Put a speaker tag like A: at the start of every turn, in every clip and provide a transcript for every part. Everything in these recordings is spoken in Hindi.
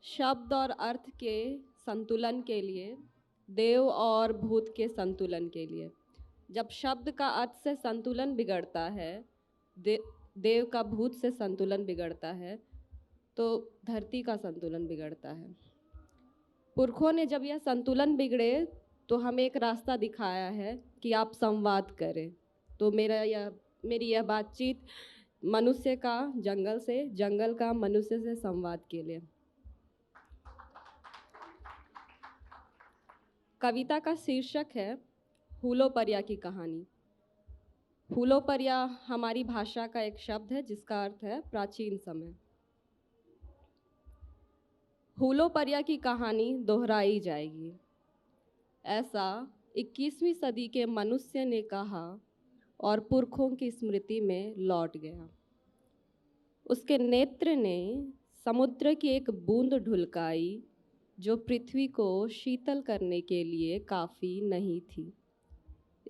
A: शब्द और अर्थ के संतुलन के लिए, देव और भूत के संतुलन के लिए। जब शब्द का अर्थ से संतुलन बिगड़ता है, देव का भूत से संतुलन बिगड़ता है, तो धरती का संतुलन बिगड़ता है। पुरखों ने जब यह संतुलन बिगड़े तो हमें एक रास्ता दिखाया है कि आप संवाद करें। तो मेरी यह बातचीत मनुष्य का जंगल से, जंगल का मनुष्य से संवाद के लिए। कविता का शीर्षक है हुलोपर्या की कहानी। हुलोपर्या हमारी भाषा का एक शब्द है जिसका अर्थ है प्राचीन समय। हुलोपर्या की कहानी दोहराई जाएगी, ऐसा 21वीं सदी के मनुष्य ने कहा और पुरखों की स्मृति में लौट गया। उसके नेत्र ने समुद्र की एक बूंद ढुलकाई जो पृथ्वी को शीतल करने के लिए काफ़ी नहीं थी।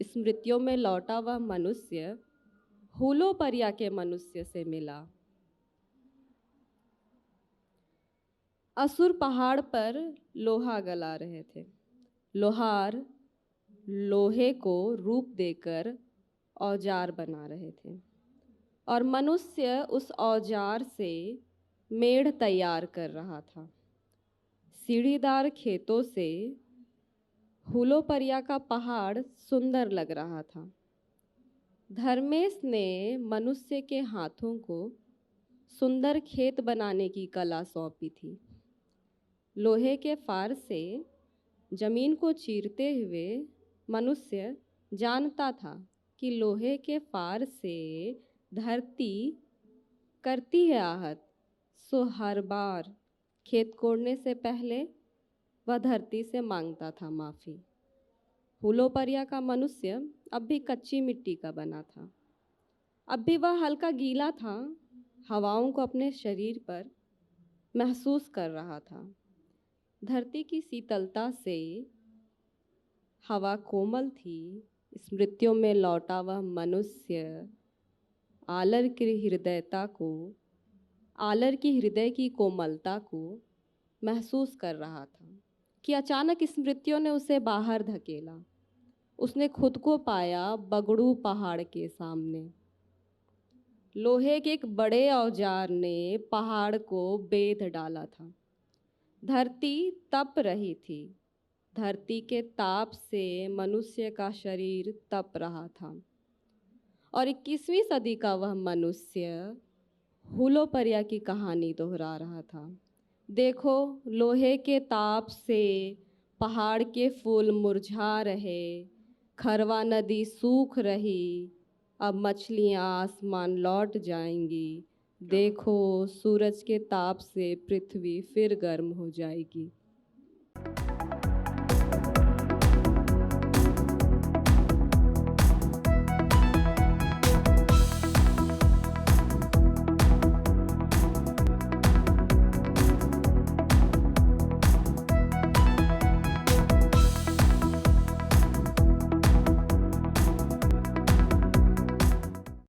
A: स्मृतियों में लौटा वह मनुष्य हुलोपर्या के मनुष्य से मिला। असुर पहाड़ पर लोहा गला रहे थे। लोहार लोहे को रूप देकर औजार बना रहे थे और मनुष्य उस औजार से मेढ़ तैयार कर रहा था। सीढ़ीदार खेतों से हुलोपर्या का पहाड़ सुंदर लग रहा था। धर्मेश ने मनुष्य के हाथों को सुंदर खेत बनाने की कला सौंपी थी। लोहे के फार से जमीन को चीरते हुए मनुष्य जानता था कि लोहे के फार से धरती करती है आहत, सो हर बार खेत कोड़ने से पहले वह धरती से मांगता था माफ़ी। हुलोपर्या का मनुष्य अब भी कच्ची मिट्टी का बना था। अब भी वह हल्का गीला था, हवाओं को अपने शरीर पर महसूस कर रहा था। धरती की शीतलता से हवा कोमल थी। स्मृतियों में लौटा वह मनुष्य आलर की हृदय की कोमलता को महसूस कर रहा था कि अचानक स्मृतियों ने उसे बाहर धकेला। उसने खुद को पाया बगड़ू पहाड़ के सामने। लोहे के एक बड़े औजार ने पहाड़ को बेध डाला था। धरती तप रही थी। धरती के ताप से मनुष्य का शरीर तप रहा था और 21वीं सदी का वह मनुष्य हुलोपर्या की कहानी दोहरा रहा था। देखो, लोहे के ताप से पहाड़ के फूल मुरझा रहे, खरवा नदी सूख रही, अब मछलियाँ आसमान लौट जाएंगी। देखो, सूरज के ताप से पृथ्वी फिर गर्म हो जाएगी।